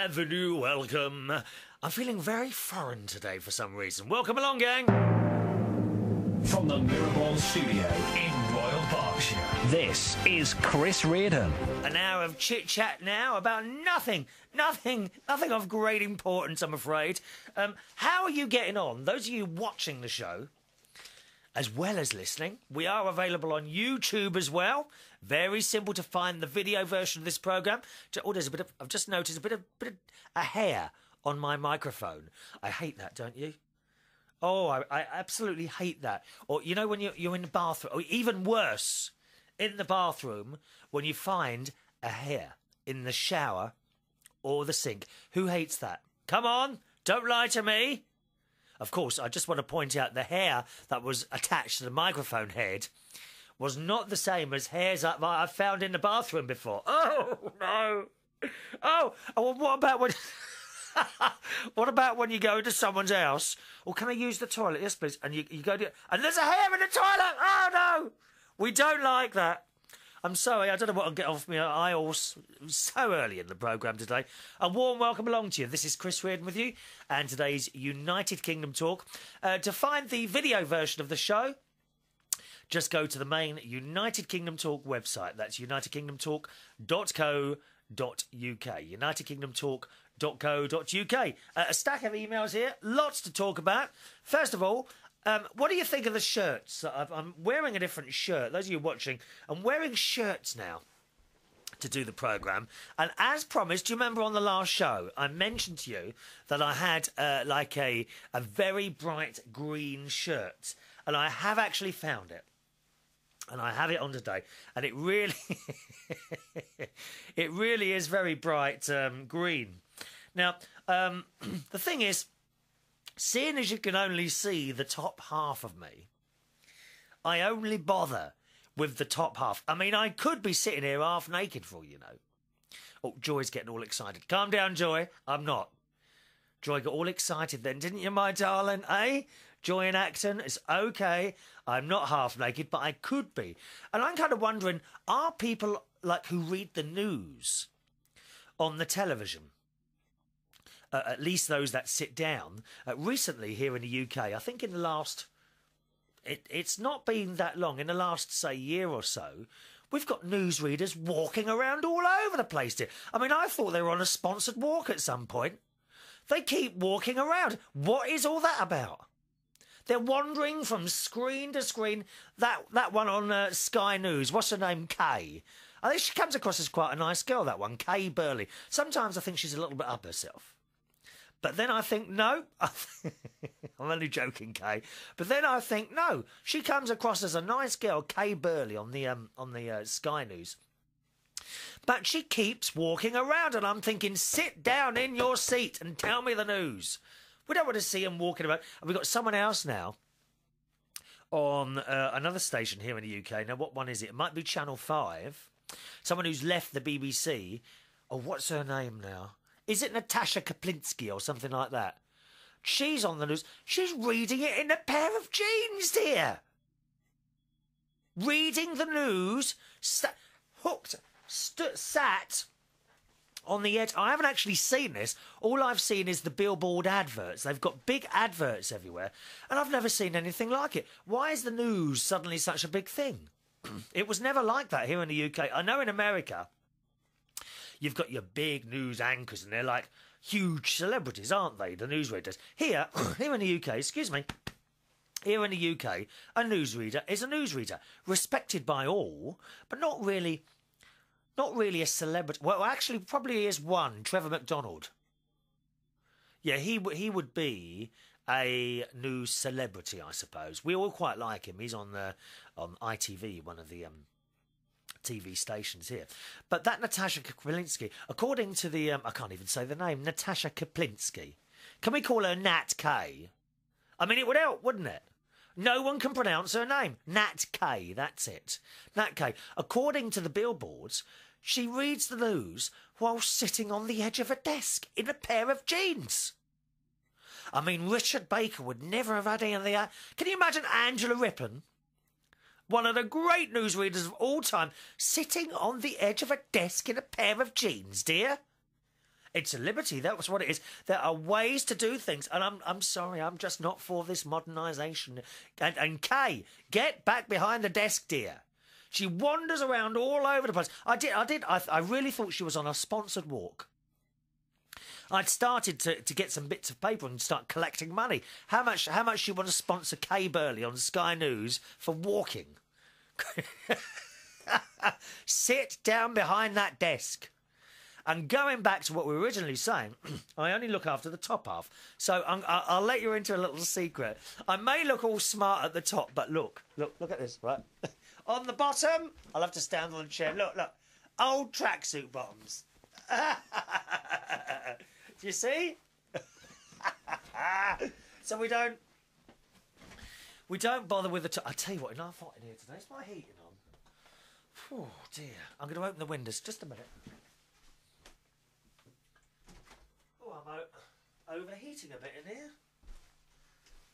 Avenue, welcome. I'm feeling very foreign today for some reason. Welcome along, gang. From the Mirrorball studio in Royal Berkshire, this is Chris Reardon. An hour of chit-chat now about nothing of great importance, I'm afraid. How are you getting on? Those of you watching the show, as well as listening, we are available on YouTube as well. Very simple to find the video version of this programme. Oh, there's a bit of, I've just noticed a bit of a hair on my microphone. I hate that, don't you? Oh, I absolutely hate that. Or, you know, when you're in the bathroom, or even worse, in the bathroom, when you find a hair in the shower or the sink. Who hates that? Come on, don't lie to me. Of course, I just want to point out the hair that was attached to the microphone head was not the same as hairs that I've found in the bathroom before. Oh, no. Oh, well, what about when... What about when you go into someone's house? Or can I use the toilet? Yes, please. And you go to... And there's a hair in the toilet! Oh, no! We don't like that. I'm sorry, I don't know what I'll get off me. I also so early in the programme today. A warm welcome along to you. This is Chris Reardon with you, and today's United Kingdom Talk. To find the video version of the show, just go to the main United Kingdom Talk website. That's unitedkingdomtalk.co.uk. unitedkingdomtalk.co.uk. A stack of emails here, lots to talk about. First of all, what do you think of the shirts? I'm wearing a different shirt. Those of you watching, I'm wearing shirts now to do the programme. And as promised, do you remember on the last show, I mentioned to you that I had like a very bright green shirt. And I have actually found it. And I have it on today. And it really, it really is very bright green. Now, the thing is, seeing as you can only see the top half of me, I only bother with the top half. I mean, I could be sitting here half naked for all you know. Oh, Joy's getting all excited. Calm down, Joy. I'm not. Joy got all excited then, didn't you, my darling, eh? Joy in Acton, it's okay. I'm not half naked, but I could be. And I'm kind of wondering, are people like who read the news on the television? At least those that sit down. Recently here in the UK, I think in the last... It's not been that long. In the last, say, year or so, we've got newsreaders walking around all over the place here. I mean, I thought they were on a sponsored walk at some point. They keep walking around. What is all that about? They're wandering from screen to screen. That one on Sky News, what's her name? Kay. I think she comes across as quite a nice girl, that one, Kay Burley. Sometimes I think she's a little bit up herself. But then I think, no. I'm only joking, Kay. But then I think, no. She comes across as a nice girl, Kay Burley, on the Sky News. But she keeps walking around, and I'm thinking, sit down in your seat and tell me the news. We don't want to see him walking about. And we've got someone else now on another station here in the UK. Now, what one is it? It might be Channel 5. Someone who's left the BBC. Oh, what's her name now? Is it Natasha Kaplinsky or something like that? She's on the news. She's reading it in a pair of jeans, dear. Reading the news, sat on the edge. I haven't actually seen this. All I've seen is the billboard adverts. They've got big adverts everywhere, and I've never seen anything like it. Why is the news suddenly such a big thing? It was never like that here in the UK. I know in America, you've got your big news anchors, and they're like huge celebrities, aren't they? The newsreaders. Here in the UK, excuse me, here in the UK, a newsreader is a newsreader, respected by all, but not really a celebrity. Well, actually, probably is one, Trevor McDonald. Yeah, he would be a news celebrity, I suppose. We all quite like him. He's on ITV, one of the TV stations here. But that Natasha Kaplinsky, according to the... I can't even say the name. Natasha Kaplinsky. Can we call her Nat K? I mean, it would help, wouldn't it? No one can pronounce her name. Nat K, that's it. Nat K. According to the billboards, she reads the news while sitting on the edge of a desk in a pair of jeans. I mean, Richard Baker would never have had any of the... Can you imagine Angela Rippon, one of the great newsreaders of all time, sitting on the edge of a desk in a pair of jeans, dear? It's a liberty. That was what it is. There are ways to do things, and I'm sorry, I'm just not for this modernisation. And Kay, get back behind the desk, dear. She wanders around all over the place. I really thought she was on a sponsored walk. I'd started to get some bits of paper and start collecting money. How much you want to sponsor Kay Burley on Sky News for walking? Sit down behind that desk. And going back to what we were originally saying, I only look after the top half. So I'll let you into a little secret. I may look all smart at the top, but look at this, right? On the bottom, I'll have to stand on the chair. Look, old tracksuit bottoms. Do you see? So we don't bother with the top. I tell you what, enough hot in here today. Is my heating on? Oh dear. I'm going to open the windows. Just a minute. Oh, I'm overheating a bit in here.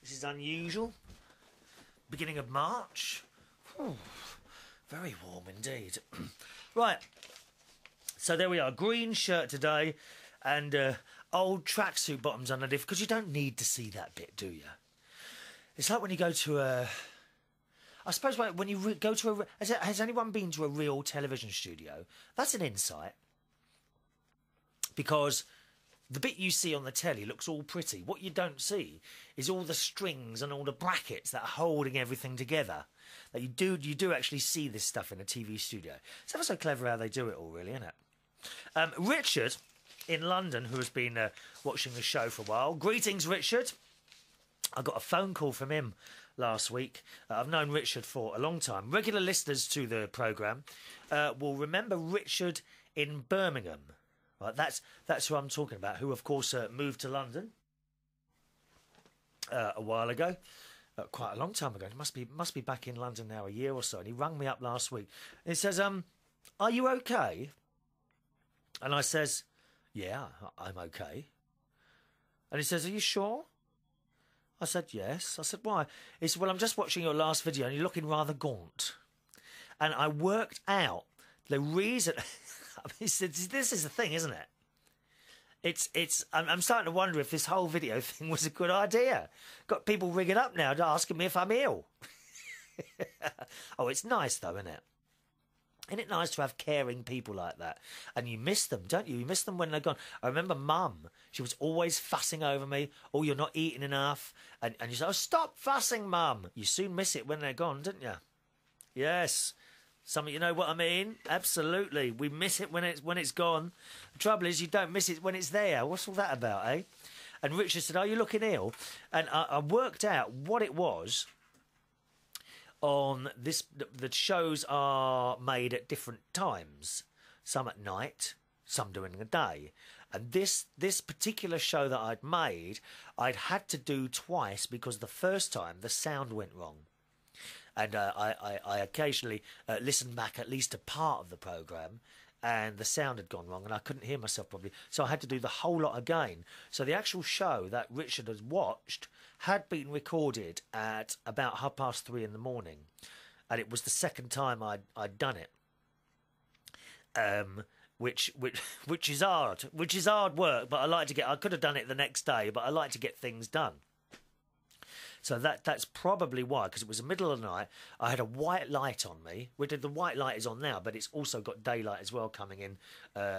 This is unusual. Beginning of March. Oh, very warm indeed. Right. So there we are. Green shirt today and old tracksuit bottoms underneath, because you don't need to see that bit, do you? It's like when you go to a... I suppose when you go to a... Has anyone been to a real television studio? That's an insight. Because the bit you see on the telly looks all pretty. What you don't see is all the strings and all the brackets that are holding everything together. That you do actually see this stuff in a TV studio. It's ever so clever how they do it all, really, isn't it? Richard in London, who has been watching the show for a while. Greetings, Richard. I got a phone call from him last week. I've known Richard for a long time. Regular listeners to the programme will remember Richard in Birmingham. Right, that's who I'm talking about, who, of course, moved to London a while ago. Quite a long time ago. He must be back in London now a year or so. And he rang me up last week. And he says, are you okay? And I says, yeah, I'm okay. And he says, are you sure? I said, yes. I said, why? He said, well, I'm just watching your last video and you're looking rather gaunt. And I worked out the reason... He said, this is the thing, isn't it? I'm starting to wonder if this whole video thing was a good idea. Got people ringing up now asking me if I'm ill. Oh, it's nice though, isn't it? Isn't it nice to have caring people like that? And you miss them, don't you? You miss them when they're gone. I remember Mum. She was always fussing over me. Oh, you're not eating enough. And you say, oh, stop fussing, Mum. You soon miss it when they're gone, don't you? Yes. Some of you know what I mean? Absolutely. We miss it when it's gone. The trouble is you don't miss it when it's there. What's all that about, eh? And Richard said, are you looking ill? And I worked out what it was on this. The shows are made at different times. Some at night, some during the day. And this particular show that I'd made, I'd had to do twice because the first time the sound went wrong. And I occasionally listened back at least a part of the programme and the sound had gone wrong and I couldn't hear myself properly. So I had to do the whole lot again. So the actual show that Richard has watched had been recorded at about 3:30 in the morning. And it was the second time I'd done it. Which is hard. Which is hard work, but I could have done it the next day, but I like to get things done. So that's probably why, because it was the middle of the night. I had a white light on me. The white light is on now, but it's also got daylight as well coming in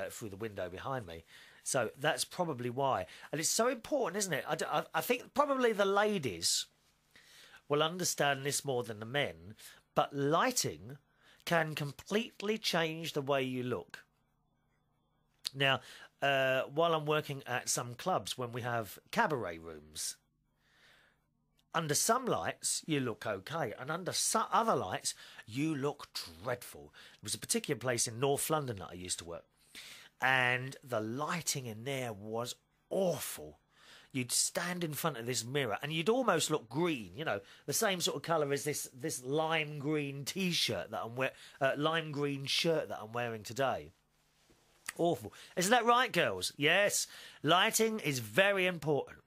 through the window behind me. So that's probably why. And it's so important, isn't it? I think probably the ladies will understand this more than the men, but lighting can completely change the way you look. Now, while I'm working at some clubs, when we have cabaret rooms, under some lights, you look okay, and under other lights, you look dreadful. There was a particular place in North London that I used to work, and the lighting in there was awful. You'd stand in front of this mirror, and you'd almost look green, you know, the same sort of colour as this lime green T-shirt that lime green shirt that I'm wearing today. Awful. Isn't that right, girls? Yes. Lighting is very important.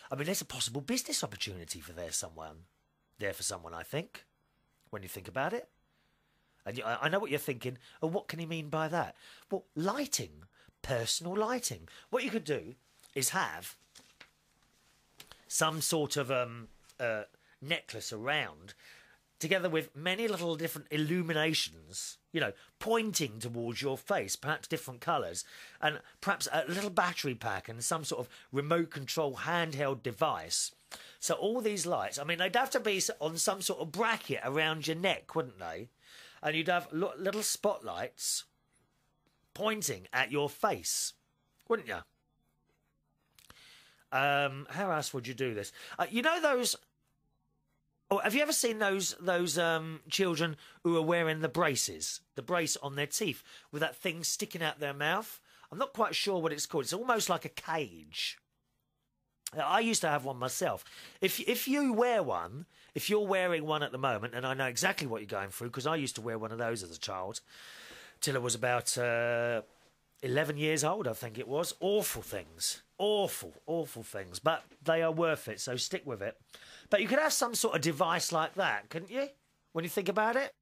I mean, there's a possible business opportunity for someone, I think, when you think about it. And I know what you're thinking. Oh, what can he mean by that? Well, lighting personal lighting. What you could do is have some sort of necklace around, together with many little different illuminations, you know, pointing towards your face, perhaps different colours, and perhaps a little battery pack and some sort of remote control handheld device. So all these lights, I mean, they'd have to be on some sort of bracket around your neck, wouldn't they? And you'd have little spotlights pointing at your face, wouldn't you? How else would you do this? You know those... Oh, have you ever seen those children who are wearing the braces, the brace on their teeth with that thing sticking out their mouth? I'm not quite sure what it's called. It's almost like a cage. I used to have one myself. If you wear one, if you're wearing one at the moment, and I know exactly what you're going through because I used to wear one of those as a child till I was about 11 years old, I think it was. Awful things. Awful, awful things. But they are worth it, so stick with it. But you could have some sort of device like that, couldn't you? When you think about it.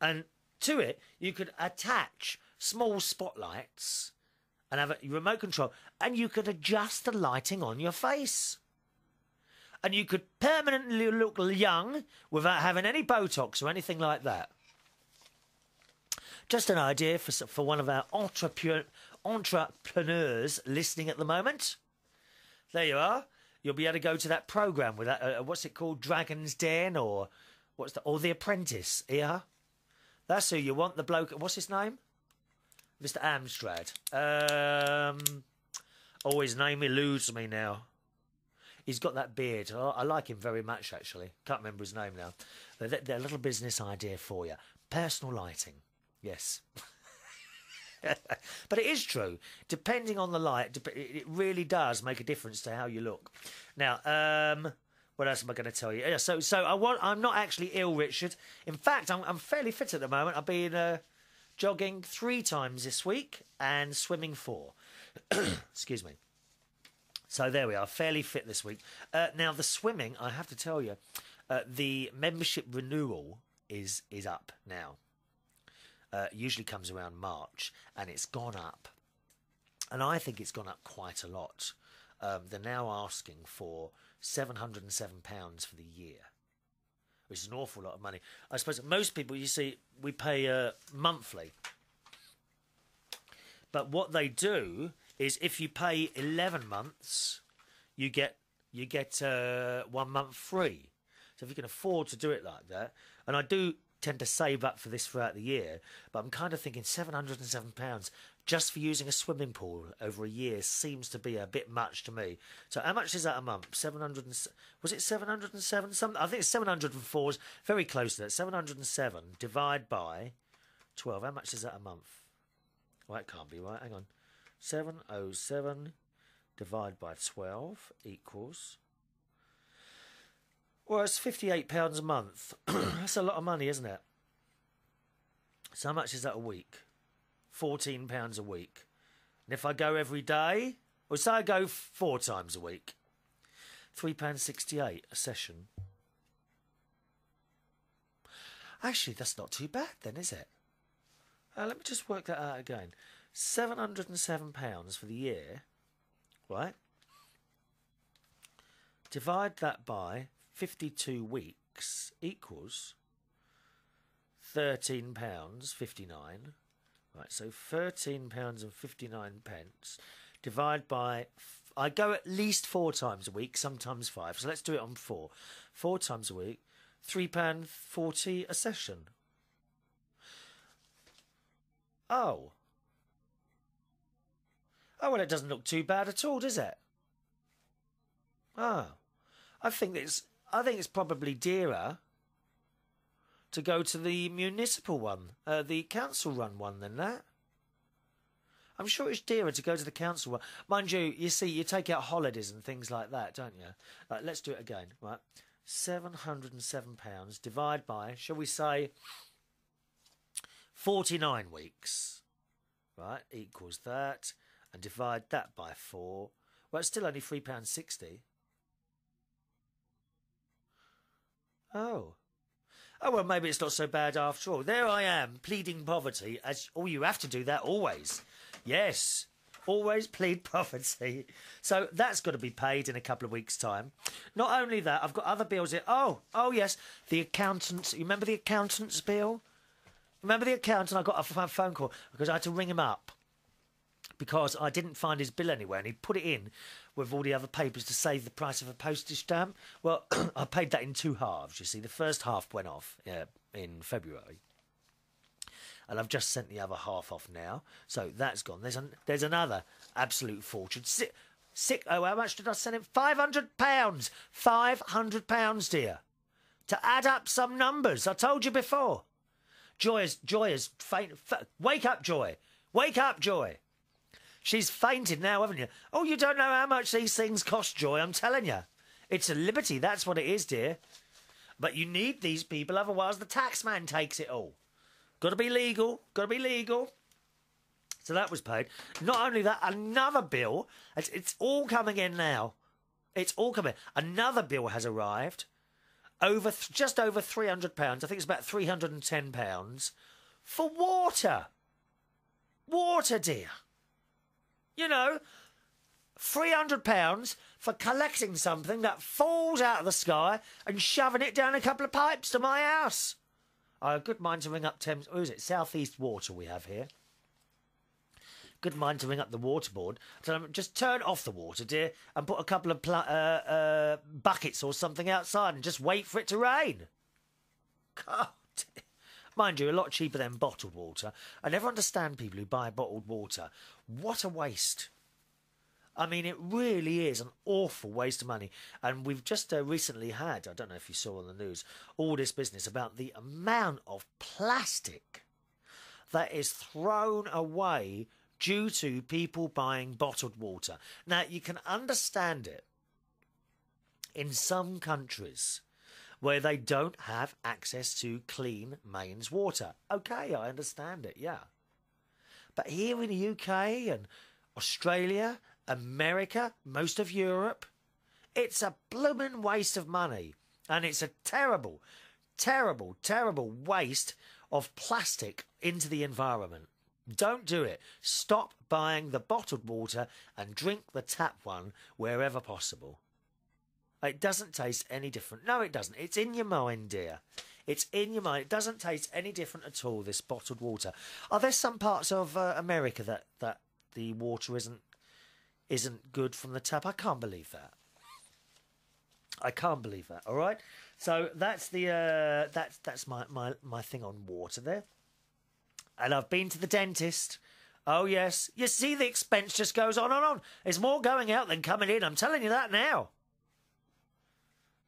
And to it, you could attach small spotlights and have a remote control. And you could adjust the lighting on your face. And you could permanently look young without having any Botox or anything like that. Just an idea for one of our entrepreneurs listening at the moment. There you are. You'll be able to go to that programme with that, what's it called, Dragon's Den, or The Apprentice, yeah? That's who you want, the bloke, what's his name? Mr. Amstrad. Oh, his name eludes me now. He's got that beard. I like him very much, actually. Can't remember his name now. They're a little business idea for you. Personal lighting, yes. But it is true. Depending on the light, it really does make a difference to how you look. Now, what else am I going to tell you? Yeah, so I'm not actually ill, Richard. In fact, I'm fairly fit at the moment. I've been jogging 3 times this week and swimming 4. Excuse me. So there we are, fairly fit this week. Now, the swimming, I have to tell you, the membership renewal is up now. Usually comes around March, and it's gone up. And I think it's gone up quite a lot. They're now asking for £707 for the year, which is an awful lot of money. I suppose most people, you see, we pay monthly. But what they do is if you pay 11 months, you get 1 month free. So if you can afford to do it like that, and I do tend to save up for this throughout the year, but I'm kind of thinking £707 just for using a swimming pool over a year seems to be a bit much to me. So how much is that a month? 700 was it 707? Something, I think it's 704. Is very close to that. 707 divide by 12. How much is that a month? Well, it can't be right. Hang on. 707 divided by 12 equals... Well, it's £58 a month. That's a lot of money, isn't it? So how much is that a week? £14 a week. And if I go every day, or say I go 4 times a week, £3.68 a session. Actually, that's not too bad then, is it? Let me just work that out again. £707 for the year, right? Divide that by 52 weeks equals £13.59. Right, so £13.59 divide by... I go at least 4 times a week, sometimes 5. So let's do it on 4. 4 times a week, £3.40 a session. Oh. Oh, well, it doesn't look too bad at all, does it? Oh. I think it's probably dearer to go to the municipal one, the council-run one than that. I'm sure it's dearer to go to the council one. Mind you, you see, you take out holidays and things like that, don't you? Right, let's do it again, right? £707 divide by, shall we say, 49 weeks, right, equals that, and divide that by 4. Well, it's still only £3.60. Oh. Oh, well, maybe it's not so bad after all. There I am, pleading poverty, as all you have to do that always. Yes, always plead poverty. So that's got to be paid in a couple of weeks' time. Not only that, I've got other bills here. Oh, yes, the accountant's... You remember the accountant's bill? Remember the accountant? I got a phone call because I had to ring him up because I didn't find his bill anywhere, and he'd put it in with all the other papers to save the price of a postage stamp. Well, I paid that in 2 halves, you see. The first half went off in February, and I've just sent the other half off now, so that's gone. There's another absolute fortune. Oh, how much did I send him? £500. £500, dear. To add up some numbers, I told you before. Joy is faint. Wake up, Joy. Wake up, Joy. She's fainted now, haven't you? Oh, you don't know how much these things cost, Joy, I'm telling you. It's a liberty, that's what it is, dear. But you need these people, otherwise the taxman takes it all. Got to be legal, got to be legal. So that was paid. Not only that, another bill. It's all coming in now. It's all coming. Another bill has arrived. Just over £300. I think it's about £310 for water. Water, dear. You know, £300 for collecting something that falls out of the sky and shoving it down a couple of pipes to my house. I have a good mind to ring up Thames. Who is it? South East Water we have here. Good mind to ring up the water board. Tell them, just turn off the water, dear, and put a couple of buckets or something outside and just wait for it to rain. God. Mind you, a lot cheaper than bottled water. I never understand people who buy bottled water. What a waste. I mean, it really is an awful waste of money. And we've just recently had, I don't know if you saw on the news, all this business about the amount of plastic that is thrown away due to people buying bottled water. Now, you can understand it in some countries where they don't have access to clean mains water. OK, I understand it, yeah. But here in the UK and Australia, America, most of Europe, it's a blooming waste of money. And it's a terrible, terrible, terrible waste of plastic into the environment. Don't do it. Stop buying the bottled water and drink the tap one wherever possible. It doesn't taste any different. No, it doesn't. It's in your mind, dear. It's in your mind. It doesn't taste any different at all, this bottled water. Are there some parts of America that the water isn't good from the tap? I can't believe that. I can't believe that, all right? So that's the that's my thing on water there. And I've been to the dentist. Oh, yes. You see, the expense just goes on and on. There's more going out than coming in. I'm telling you that now.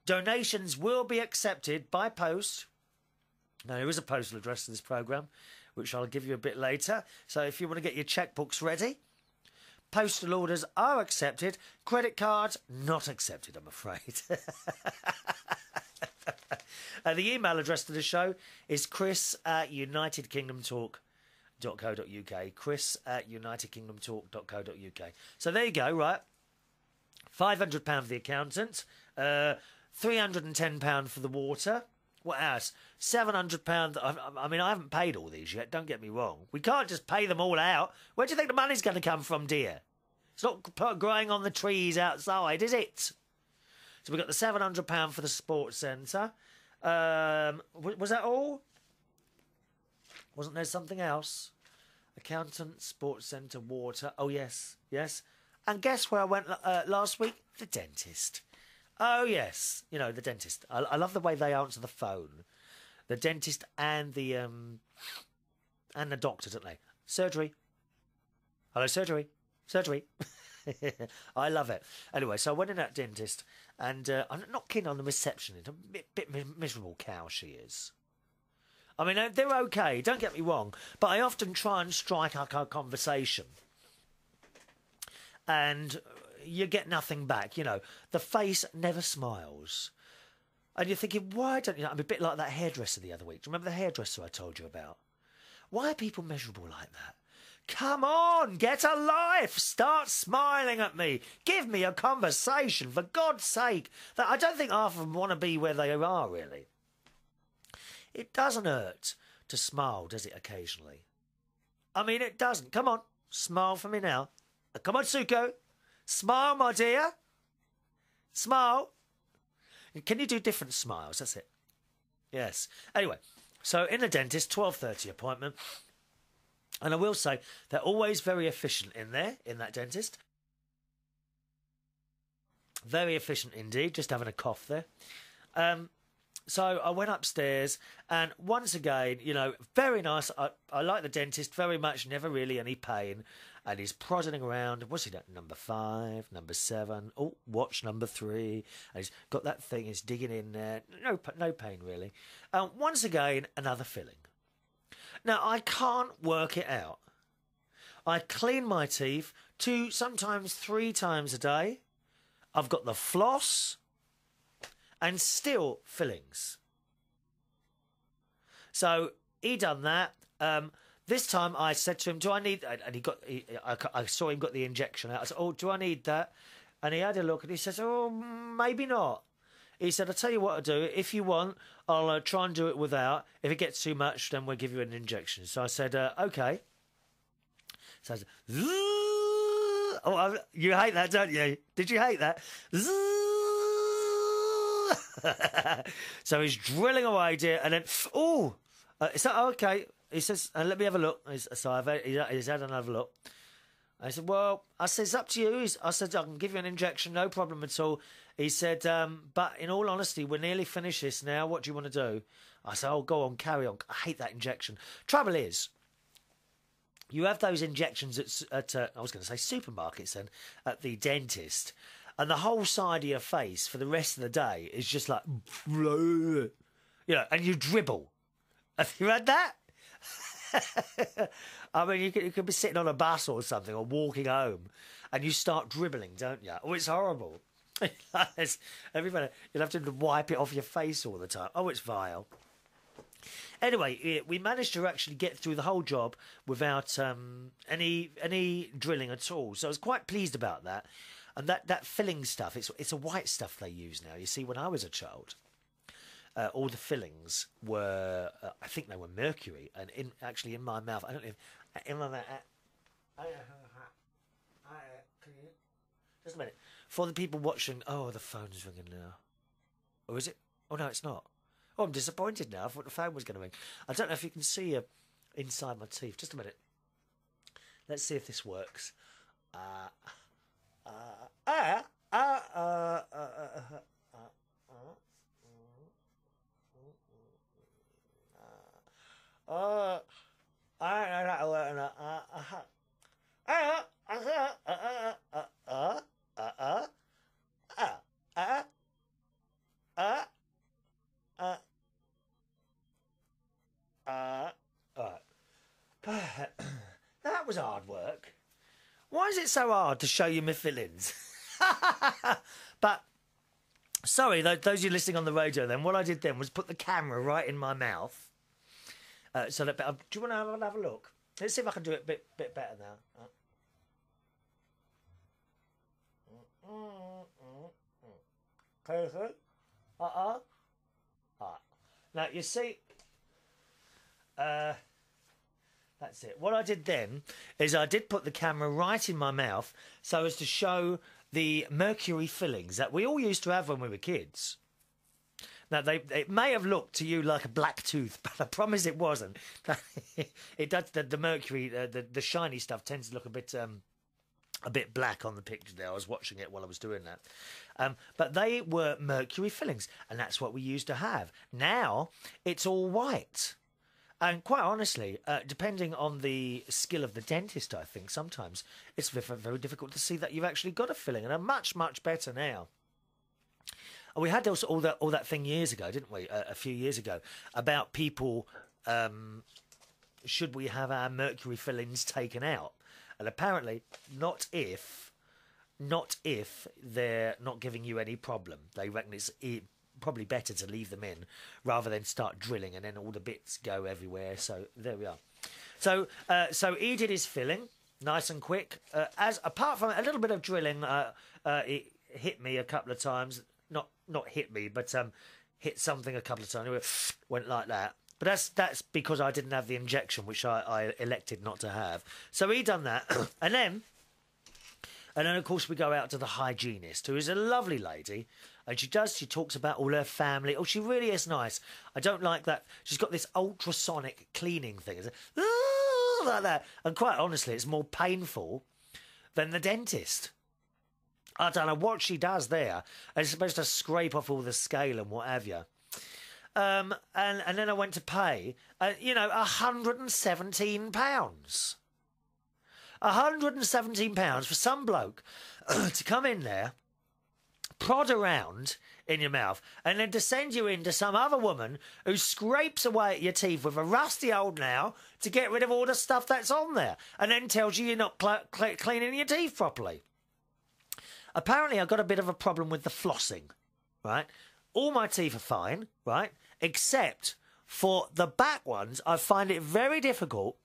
Donations will be accepted by post. Now, there is a postal address to this programme, which I'll give you a bit later. So if you want to get your checkbooks ready, postal orders are accepted. Credit cards, not accepted, I'm afraid. The email address to the show is chris@unitedkingdomtalk.co.uk. chris@unitedkingdomtalk.co.uk. So there you go, right? £500 for the accountant, £310 for the water. What else? £700. I mean, I haven't paid all these yet, don't get me wrong. We can't just pay them all out. Where do you think the money's going to come from, dear? It's not growing on the trees outside, is it? So we've got the £700 for the sports centre. Was that all? Wasn't there something else? Accountant, sports centre, water. Oh, yes, yes. And guess where I went last week? The dentist. Oh, yes. You know, the dentist. I love the way they answer the phone. The dentist and the doctor, don't they? Surgery. Hello, surgery. Surgery. I love it. Anyway, so I went in that dentist, and I'm not keen on the receptionist. A bit miserable cow she is. I mean, they're okay, don't get me wrong, but I often try and strike up a conversation. And you get nothing back, you know. The face never smiles. And you're thinking, why don't you know? I'm a bit like that hairdresser the other week. Do you remember the hairdresser I told you about? Why are people miserable like that? Come on, get a life. Start smiling at me. Give me a conversation, for God's sake. I don't think half of them want to be where they are, really. It doesn't hurt to smile, does it, occasionally? I mean, it doesn't. Come on, smile for me now. Come on, Suko. Smile, my dear. Smile. Can you do different smiles? That's it. Yes. Anyway, so in the dentist, 12:30 appointment. And I will say, they're always very efficient in there, in that dentist. Very efficient indeed, just having a cough there. So I went upstairs, and once again, you know, very nice. I like the dentist very much, never really any pain. And he's prodding around. What's he done? Number 5, number 7. Oh, watch number 3. And he's got that thing, he's digging in there. No pain, really. Once again, another filling. Now, I can't work it out. I clean my teeth 2, sometimes 3 times a day. I've got the floss and still fillings. So he done that. This time I said to him, do I need... And I saw him got the injection out. I said, oh, do I need that? And he had a look and he says, oh, maybe not. He said, I'll tell you what I'll do. If you want, I'll try and do it without. If it gets too much, then we'll give you an injection. So I said, OK. So I said, oh, you hate that, don't you? Did you hate that? So he's drilling away, dear, and then, oh, is that OK? He says, let me have a look. So he's had another look. I said, well, it's up to you. I said, I can give you an injection, no problem at all. He said, but in all honesty, we're nearly finished this now. What do you want to do? I said, oh, go on, carry on. I hate that injection. Trouble is, you have those injections at I was going to say supermarkets then, at the dentist, and the whole side of your face for the rest of the day is just like, you know, and you dribble. Have you had that? I mean, you could be sitting on a bus or something or walking home and you start dribbling, don't you? Oh, it's horrible. Everybody, you'll have to wipe it off your face all the time. Oh, it's vile. Anyway, we managed to actually get through the whole job without any drilling at all. So I was quite pleased about that. And that filling stuff, it's a white stuff they use now. You see, when I was a child, all the fillings were, I think they were mercury. And actually in my mouth, I don't know if, in my mouth, just a minute. For the people watching, oh, the phone's ringing now. Or is it? Oh, no, it's not. Oh, I'm disappointed now. I thought the phone was going to ring. I don't know if you can see inside my teeth. Just a minute. Let's see if this works. That was hard work. Why is it so hard to show you my fillings? But, sorry, those of you listening on the radio then, what I did then was put the camera right in my mouth. So that, do you want to have a look? Let's see if I can do it a bit better now. Okay, so, now, you see, that's it. What I did then is I did put the camera right in my mouth so as to show the mercury fillings that we all used to have when we were kids. Now, it may have looked to you like a black tooth, but I promise it wasn't. It does. The mercury, the shiny stuff tends to look a bit black on the picture there. I was watching it while I was doing that. But they were mercury fillings, and that's what we used to have. Now, it's all white. And quite honestly, depending on the skill of the dentist, I think sometimes it's very difficult to see that you've actually got a filling, and they're much, much better now. We had all that thing years ago, didn't we? A few years ago, about people, should we have our mercury fillings taken out? And apparently, not if they're not giving you any problem. They reckon it's probably better to leave them in rather than start drilling and then all the bits go everywhere. So there we are. So he did his filling nice and quick. Apart from a little bit of drilling, it hit me a couple of times. Not hit me, but hit something a couple of times. It went like that. But that's because I didn't have the injection, which I elected not to have. So he done that. And then, of course, we go out to the hygienist, who is a lovely lady. And she talks about all her family. Oh, she really is nice. I don't like that. She's got this ultrasonic cleaning thing. It's like that. And quite honestly, it's more painful than the dentist. I don't know what she does there. And it's supposed to scrape off all the scale and what have you. And then I went to pay, £117. £117 for some bloke to come in there, prod around in your mouth, and then to send you into some other woman who scrapes away at your teeth with a rusty old nail to get rid of all the stuff that's on there, and then tells you you're not cleaning your teeth properly. Apparently, I've got a bit of a problem with the flossing, right? All my teeth are fine, right? Except for the back ones, I find it very difficult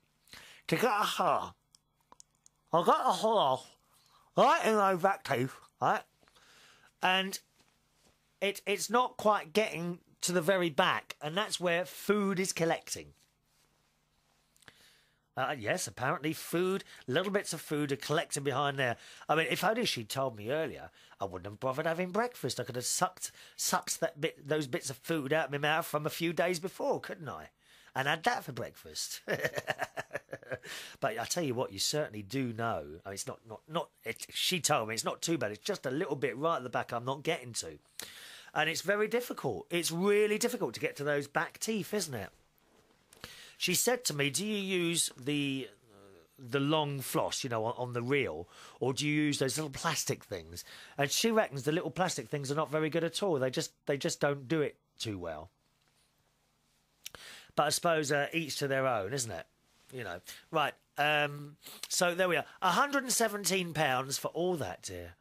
to get a hair. I've got a hair right in my back teeth, right? And it's not quite getting to the very back, and that's where food is collecting. Yes, apparently little bits of food are collecting behind there. I mean, if only she'd told me earlier, I wouldn't have bothered having breakfast. I could have sucked those bits of food out of my mouth from a few days before, couldn't I? And had that for breakfast. But I tell you what, you certainly do know. I mean, it's not. She told me it's not too bad. It's just a little bit right at the back I'm not getting to. And it's very difficult. It's really difficult to get to those back teeth, isn't it? She said to me, do you use the long floss, on the reel, or do you use those little plastic things? And she reckons the little plastic things are not very good at all. They just don't do it too well. But I suppose each to their own, isn't it? Right. So there we are. £117 for all that, dear.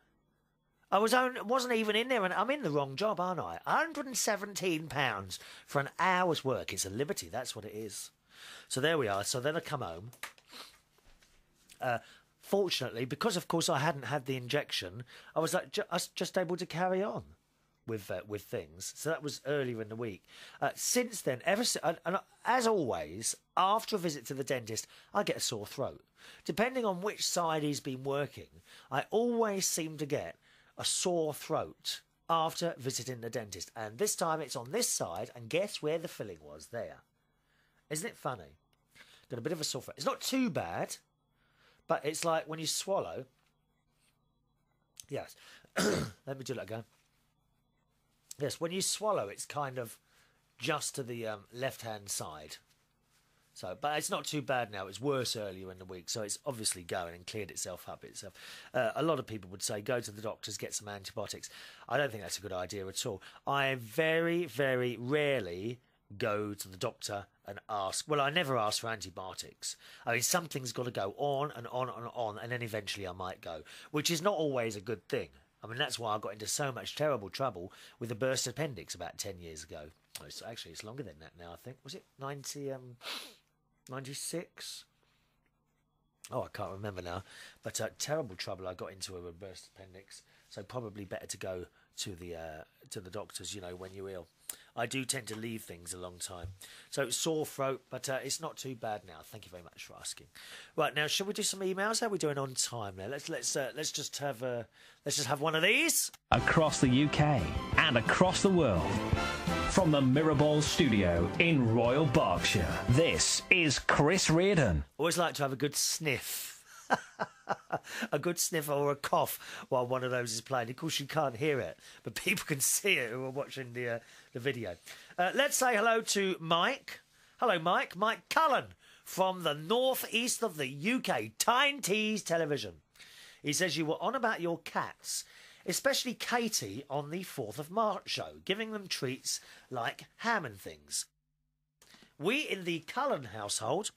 I wasn't even in there, and I'm in the wrong job, aren't I? £117 for an hour's work. It's a liberty, that's what it is. So there we are. So then I come home. Fortunately, because of course I hadn't had the injection, I was just able to carry on with things. So that was earlier in the week. Since then, and as always, after a visit to the dentist, I get a sore throat. Depending on which side he's been working, I always seem to get a sore throat after visiting the dentist. And this time it's on this side, and guess where the filling was? There. Isn't it funny? Got a bit of a sore throat. It's not too bad, but it's like when you swallow. Yes. Let me do that again. Yes, when you swallow, it's kind of just to the left-hand side. So, but it's not too bad now. It's worse earlier in the week, so it's obviously going and cleared itself up itself. A lot of people would say, go to the doctors, get some antibiotics. I don't think that's a good idea at all. I very, very rarely go to the doctor and ask. Well, I never ask for antibiotics. I mean, something's got to go on and on and on, and then eventually I might go, which is not always a good thing. I mean, that's why I got into so much terrible trouble with a burst appendix about 10 years ago. Oh, it's longer than that now, I think. Was it 96? Oh, I can't remember now. But terrible trouble I got into with a burst appendix. So probably better to go to the doctors, when you're ill. I do tend to leave things a long time. So sore throat, but it's not too bad now. Thank you very much for asking. Right, now shall we do some emails? How are we doing on time now? Let's just have one of these. Across the UK and across the world. From the Mirrorball studio in Royal Berkshire, this is Chris Reardon. Always like to have a good sniff. A good sniff or a cough while one of those is playing. Of course, you can't hear it, but people can see it who are watching the video. Let's say hello to Mike. Hello, Mike. Mike Cullen from the northeast of the UK, Tyne Tees Television. He says you were on about your cats, especially Katie on the 4th of March show, giving them treats like ham and things. We in the Cullen household,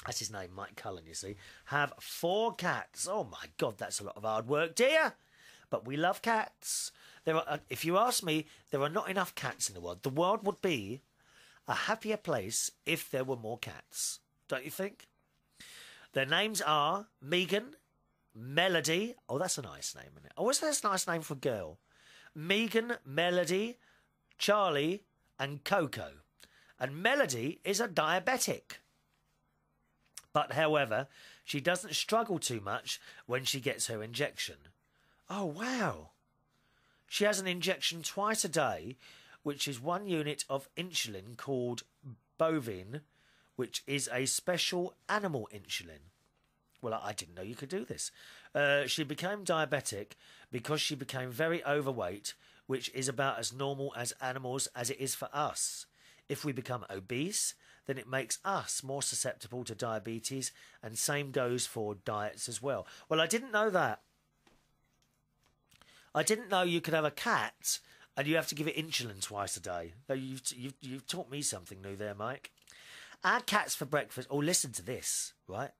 that's his name, Mike Cullen, you see, have 4 cats. Oh, my God, that's a lot of hard work, dear. But we love cats. If you ask me, there are not enough cats in the world. The world would be a happier place if there were more cats. Don't you think? Their names are Megan, Melody. Oh, that's a nice name, isn't it? Oh, that's a nice name for a girl. Megan, Melody, Charlie and Coco. And Melody is a diabetic. But, however, she doesn't struggle too much when she gets her injection. Oh, wow. She has an injection twice a day, which is 1 unit of insulin called bovine, which is a special animal insulin. Well, I didn't know you could do this. She became diabetic because she became very overweight, which is about as normal as animals as it is for us. If we become obese, then it makes us more susceptible to diabetes, and same goes for diets as well. Well, I didn't know that. I didn't know you could have a cat and you have to give it insulin twice a day. You've taught me something new there, Mike. Our cats for breakfast... Oh, listen to this, right?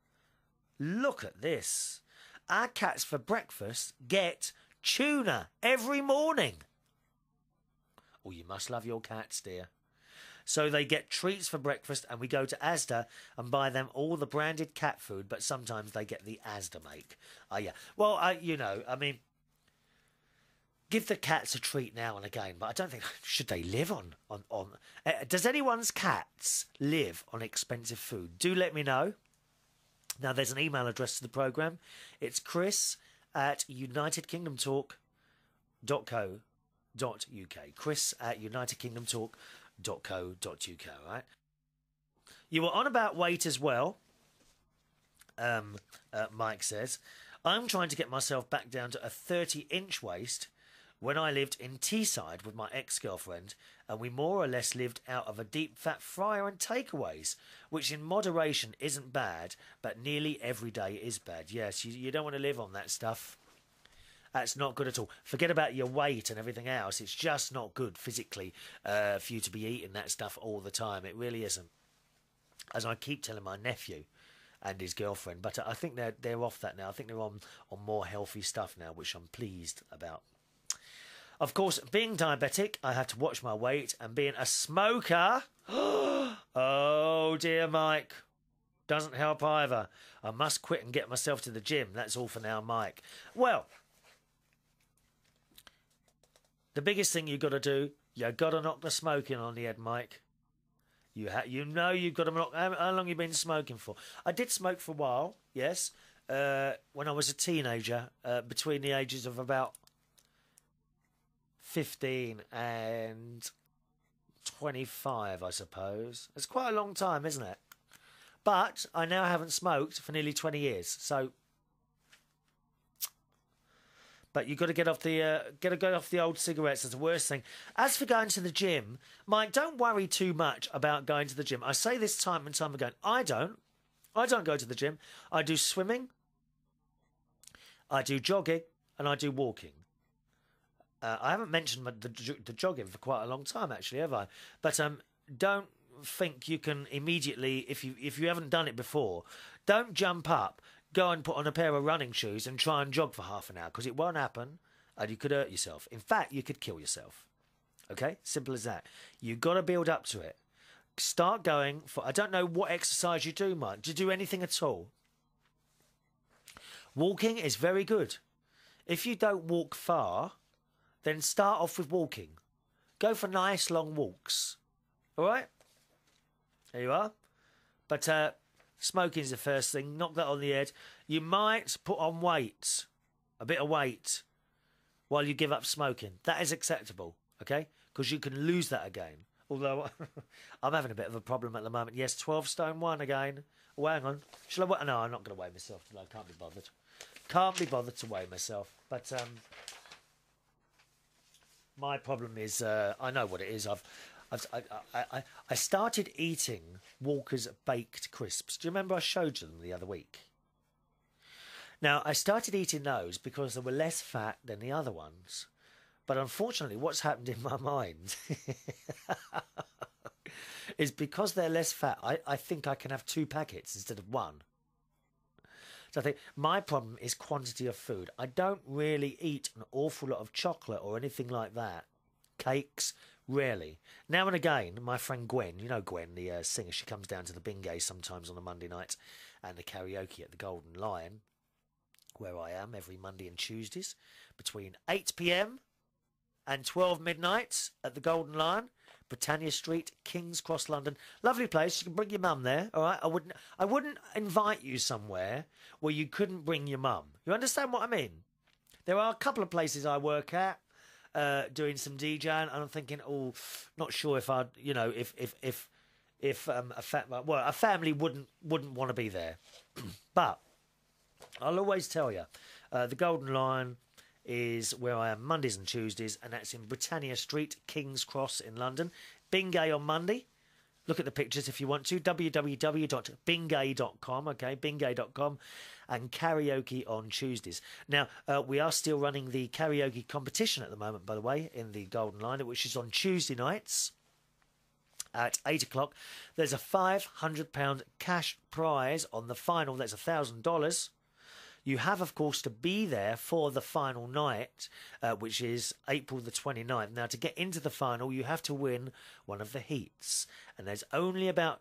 Look at this. Our cats for breakfast get tuna every morning. Oh, you must love your cats, dear. So they get treats for breakfast, and we go to Asda and buy them all the branded cat food, but sometimes they get the Asda make. Oh, yeah. Well, you know, I mean, give the cats a treat now and again, but I don't think... Should they live on does anyone's cats live on expensive food? Do let me know. Now, there's an email address to the programme. It's chris@unitedkingdomtalk.co.uk. chris@unitedkingdomtalk.co.uk, right? You were on about weight as well, Mike says. I'm trying to get myself back down to a 30-inch waist. When I lived in Teesside with my ex-girlfriend, and we more or less lived out of a deep fat fryer and takeaways, which in moderation isn't bad, but nearly every day is bad. Yes, you don't want to live on that stuff. That's not good at all. Forget about your weight and everything else. It's just not good physically for you to be eating that stuff all the time. It really isn't. As I keep telling my nephew and his girlfriend, but I think they're off that now. I think they're on more healthy stuff now, which I'm pleased about. Of course, being diabetic, I have to watch my weight, and being a smoker, oh dear, Mike, doesn't help either. I must quit and get myself to the gym. That's all for now, Mike. Well, the biggest thing you've got to do, you've got to knock the smoking on the head, Mike. You know you've got to knock... How long have you been smoking for? I did smoke for a while, yes, when I was a teenager, between the ages of about 15 and 25, I suppose. It's quite a long time, isn't it? But I now haven't smoked for nearly 20 years, so... But you've got to get off the old cigarettes. That's the worst thing. As for going to the gym, Mike, don't worry too much about going to the gym. I say this time and time again. I don't go to the gym. I do swimming, I do jogging, and I do walking. I haven't mentioned the jogging for quite a long time, actually, have I? But don't think you can immediately, if you haven't done it before, don't jump up, go and put on a pair of running shoes and try and jog for half an hour, because it won't happen, and you could hurt yourself. In fact, you could kill yourself. Okay? Simple as that. You've got to build up to it. Start going for... I don't know what exercise you do, Mike. Do you do anything at all? Walking is very good. If you don't walk far... then start off with walking. Go for nice long walks. All right? There you are. But smoking's the first thing. Knock that on the head. You might put on weight. A bit of weight. While you give up smoking. That is acceptable. Okay? Because you can lose that again. Although, I'm having a bit of a problem at the moment. Yes, 12 stone 1 again. Oh, hang on. Shall I... No, I'm not going to weigh myself. No, I can't be bothered. Can't be bothered to weigh myself. But, my problem is, I know what it is. I started eating Walker's baked crisps. Do you remember I showed you them the other week? Now, I started eating those because they were less fat than the other ones. But unfortunately, what's happened in my mind is because they're less fat, I think I can have 2 packets instead of 1. So I think my problem is quantity of food. I don't really eat an awful lot of chocolate or anything like that. Cakes, rarely. Now and again, my friend Gwen, you know Gwen, the singer, she comes down to the Bingay sometimes on a Monday night and the karaoke at the Golden Lion, where I am every Monday and Tuesdays, between 8 p.m. and 12 midnight at the Golden Lion, Britannia Street, King's Cross, London. Lovely place. You can bring your mum there. All right. I wouldn't invite you somewhere where you couldn't bring your mum. You understand what I mean? There are a couple of places I work at doing some DJing, and I'm thinking, oh, not sure if I'd, you know, if a family wouldn't want to be there. But I'll always tell you, the Golden Lion is where I am Mondays and Tuesdays, and that's in Britannia Street, King's Cross in London. Bingay on Monday. Look at the pictures if you want to. www.bingay.com, okay, bingay.com, and karaoke on Tuesdays. Now, we are still running the karaoke competition at the moment, by the way, in the Golden Lion, which is on Tuesday nights at 8 o'clock. There's a £500 cash prize on the final. That's $1,000. You have, of course, to be there for the final night, which is April the 29th. Now, to get into the final, you have to win one of the heats. And there's only about,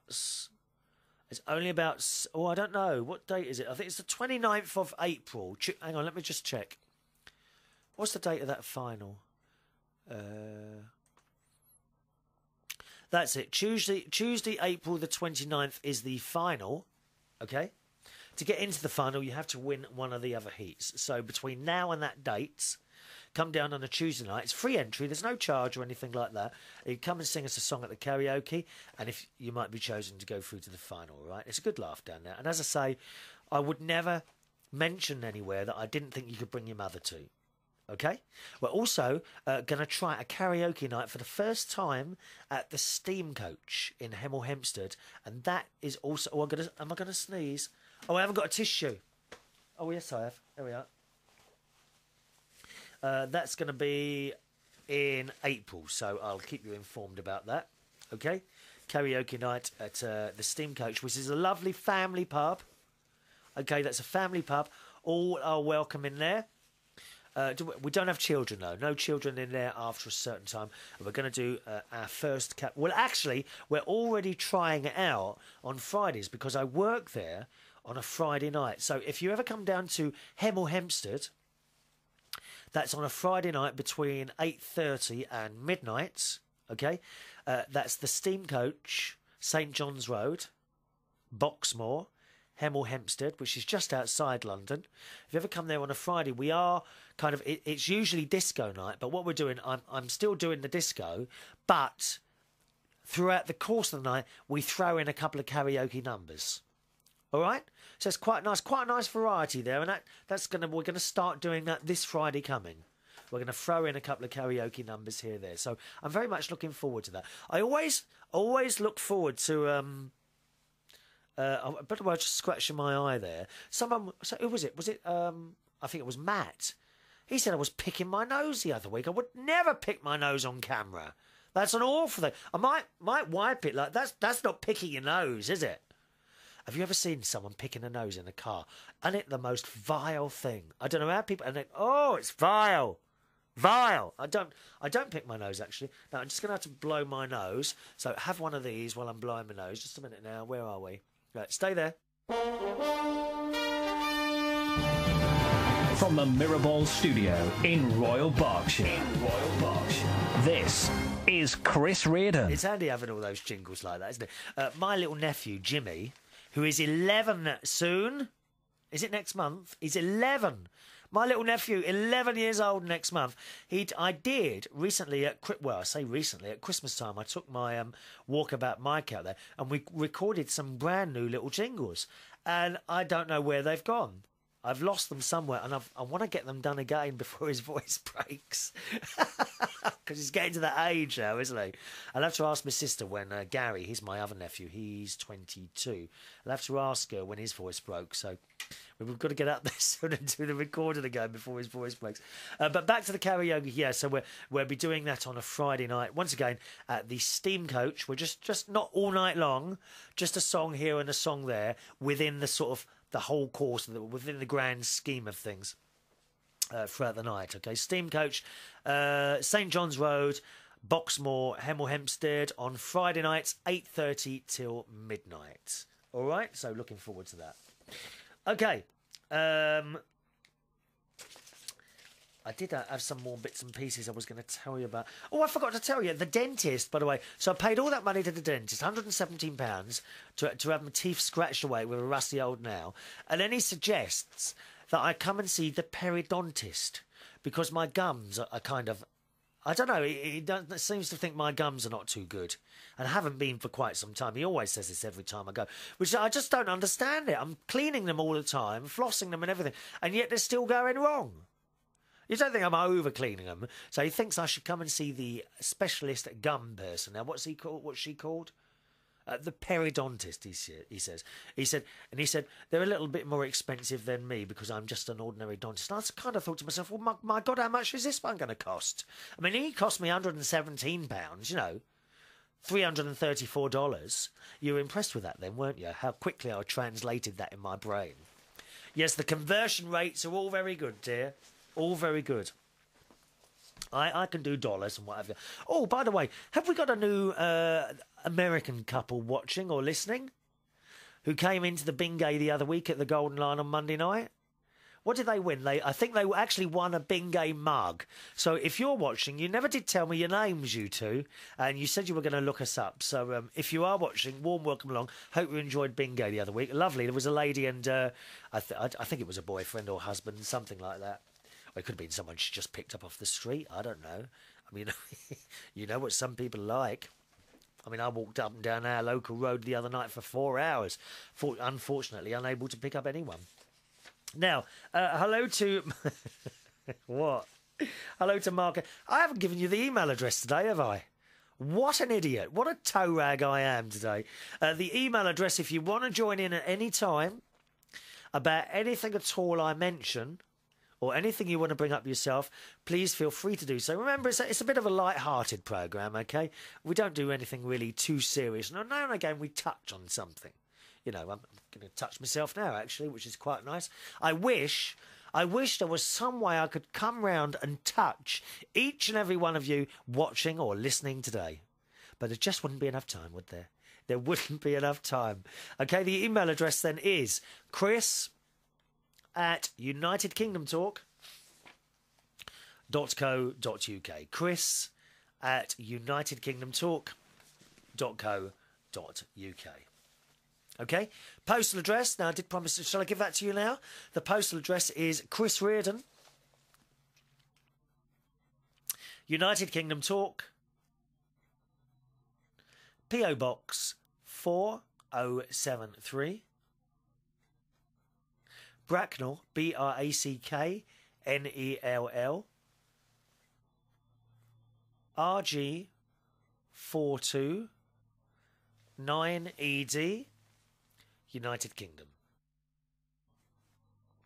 oh, I don't know. What date is it? I think it's the 29th of April. Hang on, let me just check. What's the date of that final? That's it. Tuesday, April the 29th is the final, okay? To get into the final, you have to win one of the other heats. So between now and that date, come down on a Tuesday night. It's free entry. There's no charge or anything like that. You come and sing us a song at the karaoke, and if you might be chosen to go through to the final, right? It's a good laugh down there. And as I say, I would never mention anywhere that I didn't think you could bring your mother to. Okay? We're also going to try a karaoke night for the first time at the Steam Coach in Hemel Hempstead. And that is also... Oh, am I going to sneeze? Oh, I haven't got a tissue. Oh, yes, I have. There we are. That's going to be in April, so I'll keep you informed about that. Okay? Karaoke night at the Steam Coach, which is a lovely family pub. Okay, that's a family pub. All are welcome in there. We don't have children, though. No children in there after a certain time. And we're going to do our first... Well, actually, we're already trying it out on Fridays because I work there on a Friday night. So if you ever come down to Hemel Hempstead, that's on a Friday night between 8:30 and midnight, okay? That's the Steam Coach, St John's Road, Boxmoor, Hemel Hempstead, which is just outside London. If you ever come there on a Friday, we are kind of... It's usually disco night, but what we're doing, I'm still doing the disco, but throughout the course of the night, we throw in a couple of karaoke numbers. All right, so it's quite a nice variety there, and we're gonna start doing that this Friday coming. We're gonna throw in a couple of karaoke numbers here and there. So I'm very much looking forward to that. I always look forward to but I was just scratching my eye there. Someone, so who was it? Was it I think it was Matt. He said I was picking my nose the other week. I would never pick my nose on camera. That's an awful thing. I might wipe it like that's not picking your nose, is it? Have you ever seen someone picking a nose in a car? Isn't it the most vile thing? I don't know how people... And they, oh, it's vile. Vile. I don't pick my nose, actually. Now, I'm just going to have to blow my nose. So have one of these while I'm blowing my nose. Just a minute now. Where are we? Right, stay there. From the Mirrorball studio in Royal Berkshire. This is Chris Reardon. It's handy having all those jingles like that, isn't it? My little nephew, Jimmy... who is 11 soon. Is it next month? He's 11. My little nephew, 11 years old next month. I did recently at Christmas time, I took my Walkabout mic out there and we recorded some brand new little jingles. And I don't know where they've gone. I've lost them somewhere, and I want to get them done again before his voice breaks. Because he's getting to that age now, isn't he? I'll have to ask my sister when Gary, he's my other nephew, he's 22. I'll have to ask her when his voice broke. So we've got to get up there soon and do the recording again before his voice breaks. But back to the karaoke, yeah. So we'll be doing that on a Friday night. Once again, at the Steam Coach. We're just not all night long, just a song here and a song there within the sort of the whole course, within the grand scheme of things throughout the night. Okay, Steam Coach, St John's Road, Boxmoor, Hemel Hempstead on Friday nights, 8:30 till midnight. All right, so looking forward to that. Okay, I I did have some more bits and pieces I was going to tell you about. Oh, I forgot to tell you, the dentist, by the way. So I paid all that money to the dentist, £117, to have my teeth scratched away with a rusty old nail. And then he suggests that I come and see the periodontist because my gums are kind of... I don't know, he seems to think my gums are not too good and haven't been for quite some time. He always says this every time I go, which I just don't understand it. I'm cleaning them all the time, flossing them and everything, and yet they're still going wrong. You don't think I'm over-cleaning them. So he thinks I should come and see the specialist gum person. Now, what's he called? What's she called? The periodontist, he says. He said, they're a little bit more expensive than me because I'm just an ordinary dentist. And I kind of thought to myself, well, my God, how much is this one going to cost? I mean, he cost me £117, you know, $334. You were impressed with that then, weren't you? How quickly I translated that in my brain. Yes, the conversion rates are all very good, dear. All very good. I can do dollars and whatever. Oh, by the way, have we got a new American couple watching or listening who came into the Bingay the other week at the Golden Lion on Monday night? What did they win? I think they actually won a Bingay mug. So if you're watching, you never did tell me your names, you two, and you said you were going to look us up. So if you are watching, warm welcome along. Hope you enjoyed Bingay the other week. Lovely. There was a lady and I think it was a boyfriend or husband, something like that. Or it could have been someone she just picked up off the street. I don't know. I mean, you know what some people like. I mean, I walked up and down our local road the other night for 4 hours, unfortunately unable to pick up anyone. Now, hello to... What? Hello to Mark. I haven't given you the email address today, have I? What an idiot. What a toe rag I am today. The email address, if you want to join in at any time about anything at all I mention... or anything you want to bring up yourself, please feel free to do so. Remember, it's a bit of a light-hearted programme, OK? We don't do anything really too serious. Now and again, we touch on something. You know, I'm going to touch myself now, actually, which is quite nice. I wish there was some way I could come round and touch each and every one of you watching or listening today. But there just wouldn't be enough time, would there? There wouldn't be enough time. OK, the email address then is chris@unitedkingdomtalk.co.uk. chris@unitedkingdomtalk.co.uk. Okay, postal address. Now, I did promise, shall I give that to you now? The postal address is Chris Reardon, United Kingdom Talk, P.O. Box 4073, Bracknell, Bracknell, RG 429ED, United Kingdom.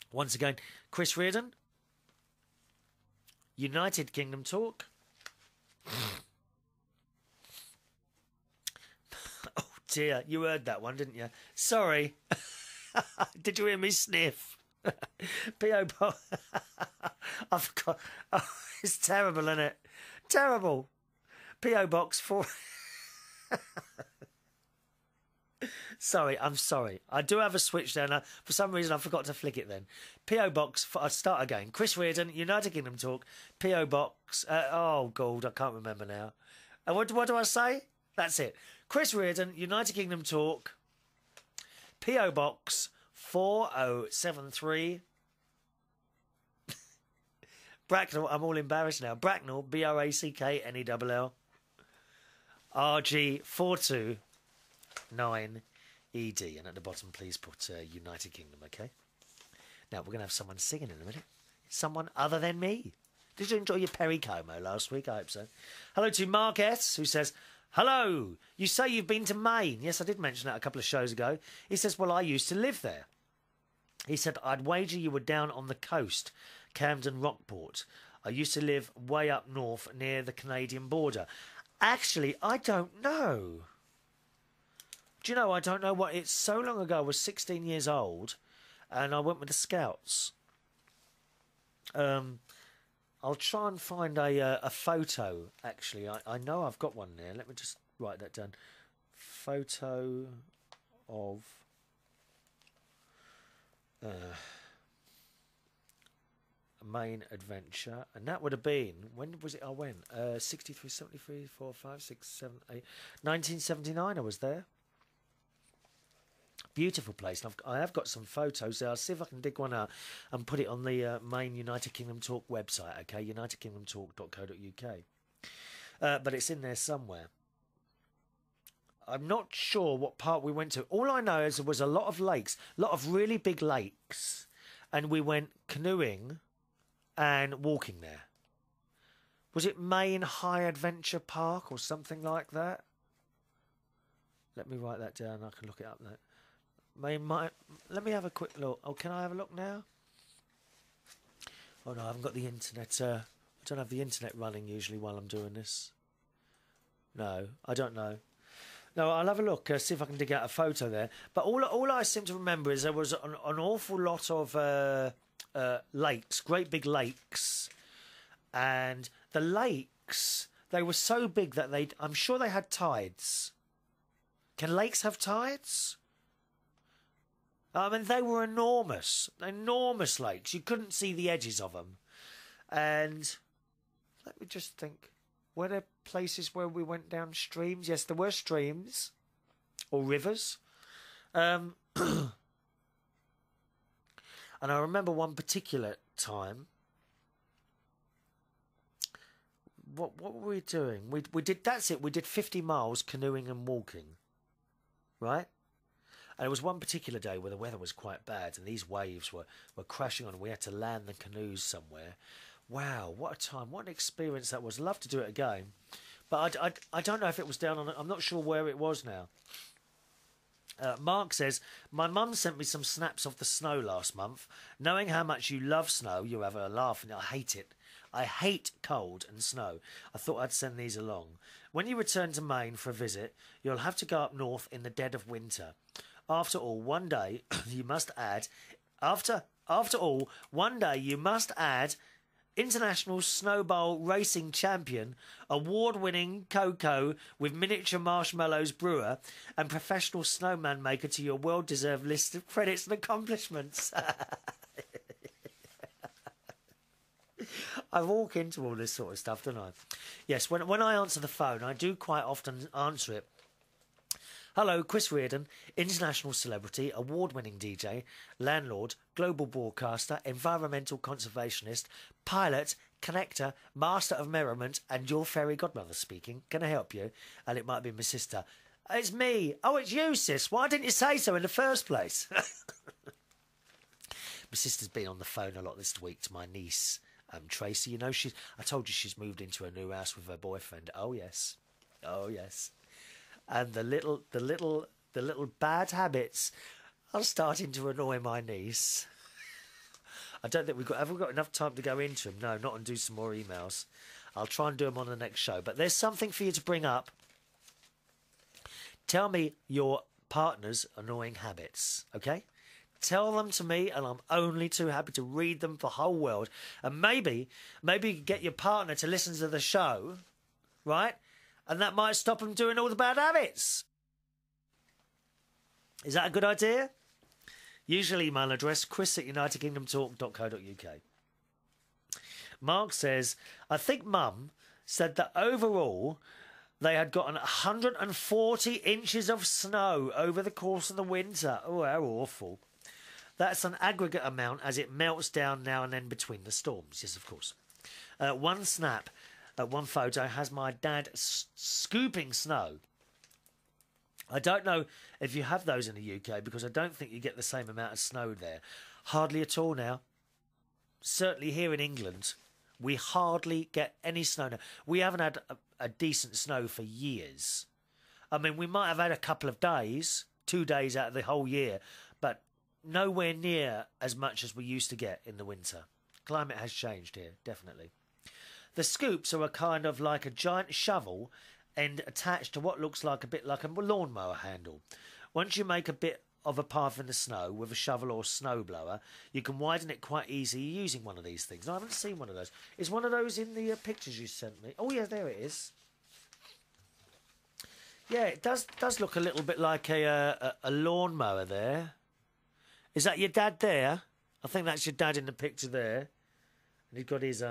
Once again, Chris Reardon, United Kingdom Talk. Oh dear, you heard that one, didn't you? Sorry. Did you hear me sniff? P.O. Box. I forgot. Oh, it's terrible, isn't it? Terrible. P.O. Box 4. Sorry, I'm sorry. I do have a switch there. For some reason, I forgot to flick it then. P.O. Box... I'll start again. Chris Reardon, United Kingdom Talk. P.O. Box... oh, God, I can't remember now. What do I say? That's it. Chris Reardon, United Kingdom Talk. P.O. Box 4073. Bracknell, I'm all embarrassed now. Bracknell, Bracknell, RG 429ED. And at the bottom, please put United Kingdom, okay? Now, we're going to have someone singing in a minute. Someone other than me. Did you enjoy your Perry Como last week? I hope so. Hello to Mark S., who says... Hello, you say you've been to Maine. Yes, I did mention that a couple of shows ago. He says, well, I used to live there. He said, I'd wager you were down on the coast, Camden, Rockport. I used to live way up north near the Canadian border. Actually, I don't know. Do you know, I don't know what... It's so long ago. I was 16 years old, and I went with the Scouts. I'll try and find a photo, actually. I know I've got one there. Let me just write that down. Photo of... Maine adventure, and that would have been, when was it I went? 63, 73, 4, 5, 6, 7, 8, 1979 I was there. Beautiful place. And I have got some photos there. I'll see if I can dig one out and put it on the Maine United Kingdom Talk website, okay? unitedkingdomtalk.co.uk. But it's in there somewhere. I'm not sure what part we went to. All I know is there was a lot of lakes, a lot of really big lakes, and we went canoeing and walking there. Was it Maine High Adventure Park or something like that? Let me write that down. I can look it up there. Let me have a quick look. Oh, can I have a look now? Oh, no, I haven't got the internet. I don't have the internet running usually while I'm doing this. No, I don't know. No, I'll have a look, see if I can dig out a photo there. But all I seem to remember is there was an awful lot of lakes, great big lakes. And the lakes, they were so big that I'm sure they had tides. Can lakes have tides? I mean, they were enormous lakes. You couldn't see the edges of them. And let me just think. Were there places where we went down streams? Yes, there were streams or rivers. And I remember one particular time. What were we doing? We did, that's it. We did 50 miles canoeing and walking. Right? And it was one particular day where the weather was quite bad and these waves were crashing on and we had to land the canoes somewhere. Wow, what a time, what an experience that was. Love to do it again. But I don't know if it was down on it. I'm not sure where it was now. Mark says, my mum sent me some snaps of the snow last month. Knowing how much you love snow, you have a laugh, and I hate it. I hate cold and snow. I thought I'd send these along. When you return to Maine for a visit, you'll have to go up north in the dead of winter. After all, one day you must add... After all, one day you must add... International Snowball Racing Champion, award-winning Coco with miniature marshmallows brewer, and professional snowman maker to your well-deserved list of credits and accomplishments. I walk into all this sort of stuff, don't I? Yes, when I answer the phone, I do quite often answer it. Hello, Chris Reardon, international celebrity, award-winning DJ, landlord, global broadcaster, environmental conservationist, pilot, connector, master of merriment, and your fairy godmother speaking. Can I help you? And it might be my sister. It's me. Oh, it's you, sis. Why didn't you say so in the first place? My sister's been on the phone a lot this week to my niece, Tracy. You know, I told you she's moved into a new house with her boyfriend. Oh, yes. Oh, yes. And the little bad habits are starting to annoy my niece. I don't think have we got enough time to go into them? No, not and do some more emails. I'll try and do them on the next show. But there's something for you to bring up. Tell me your partner's annoying habits, okay? Tell them to me, and I'm only too happy to read them for the whole world. And maybe get your partner to listen to the show, right? And that might stop them doing all the bad habits. Is that a good idea? Usual email address, chris@unitedkingdomtalk.co.uk. Mark says, I think Mum said that overall they had gotten 140 inches of snow over the course of the winter. Oh, how awful. That's an aggregate amount as it melts down now and then between the storms. Yes, of course. One snap. One photo has my dad scooping snow. I don't know if you have those in the UK because I don't think you get the same amount of snow there. Hardly at all now. Certainly here in England, we hardly get any snow now. We haven't had a decent snow for years. I mean, we might have had a couple of days, 2 days out of the whole year, but nowhere near as much as we used to get in the winter. Climate has changed here, definitely. The scoops are a kind of like a giant shovel and attached to what looks like a bit like a lawnmower handle. Once you make a bit of a path in the snow with a shovel or snowblower, you can widen it quite easily using one of these things. I haven't seen one of those. Is one of those in the pictures you sent me? Oh, yeah, there it is. Yeah, it does look a little bit like a lawnmower there. Is that your dad there? I think that's your dad in the picture there. And he's got his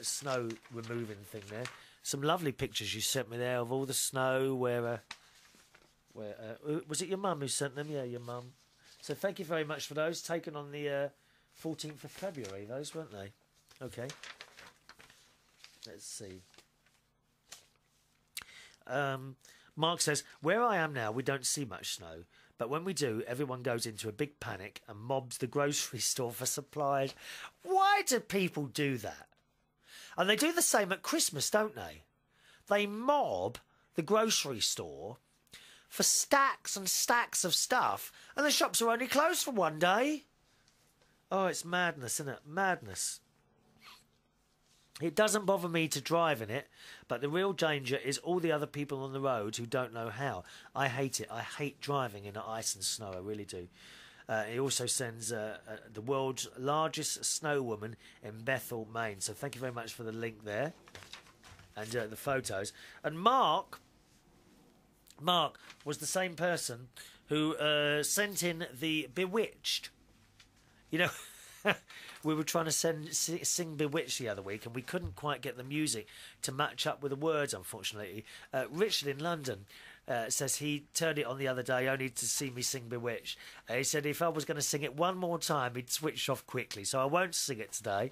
snow removing thing there. Some lovely pictures you sent me there of all the snow. Where was it your mum who sent them? Yeah, your mum. So thank you very much for those. Taken on the 14th of February, those, weren't they? Okay. Let's see. Mark says, where I am now, we don't see much snow. But when we do, everyone goes into a big panic and mobs the grocery store for supplies. Why do people do that? And they do the same at Christmas, don't they? They mob the grocery store for stacks and stacks of stuff, and the shops are only closed for one day. Oh, it's madness, isn't it? Madness. It doesn't bother me to drive in it, but the real danger is all the other people on the road who don't know how. I hate it. I hate driving in ice and snow. I really do. He also sends the world's largest snow woman in Bethel, Maine. So thank you very much for the link there and the photos. And Mark was the same person who sent in the Bewitched. You know, we were trying to sing Bewitched the other week, and we couldn't quite get the music to match up with the words, unfortunately. Richard in London says he turned it on the other day only to see me sing Bewitched. He said if I was going to sing it one more time, he'd switch off quickly, so I won't sing it today.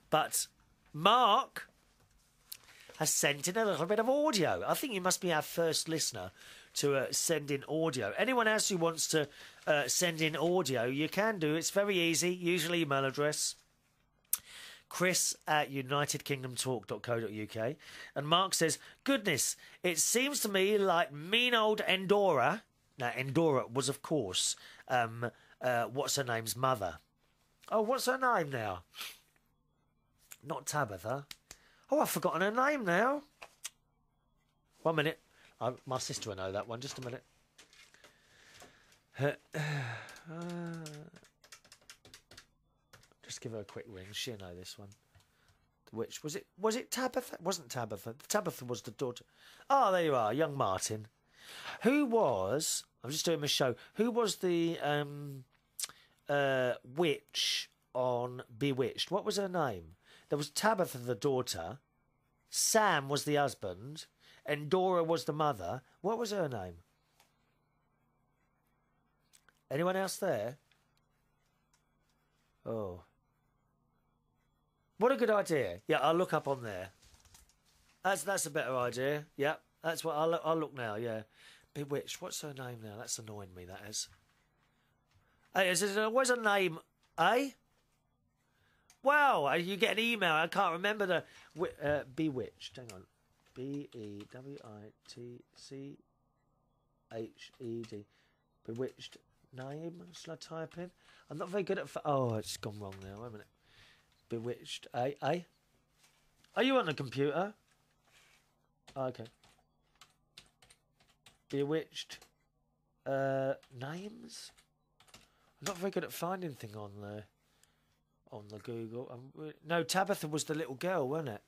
But Mark has sent in a little bit of audio. I think you must be our first listener to send in audio. Anyone else who wants to send in audio, you can do. It's very easy. Usually email address chris@unitedkingdomtalk.co.uk. And Mark says, goodness, it seems to me like mean old Endora. Now, Endora was, of course, what's her name's mother. Oh, what's her name now? Not Tabitha. Oh, I've forgotten her name now. 1 minute. My sister will know that one. Just a minute. Just give her a quick ring. She'll know this one. Which was it? Was it Tabitha? It wasn't Tabitha. Tabitha was the daughter. Oh, there you are, young Martin. Who was? I'm just doing my show. Who was the witch on Bewitched? What was her name? There was Tabitha, the daughter. Sam was the husband. And Dora was the mother. What was her name? Anyone else there? Oh. What a good idea. Yeah, I'll look up on there. That's a better idea. Yeah, that's what I'll look now, yeah. Bewitched. What's her name now? That's annoying me, that is. Hey, what's her name? Eh? Wow, you get an email. I can't remember the... Bewitched. Hang on. Bewitched. Bewitched name. Shall I type in? I'm not very good at... Oh, it's gone wrong now. Wait a minute. Bewitched. Eh? Are you on the computer? Oh, okay. Bewitched. Names? I'm not very good at finding things on there. On the Google. No, Tabitha was the little girl, wasn't it?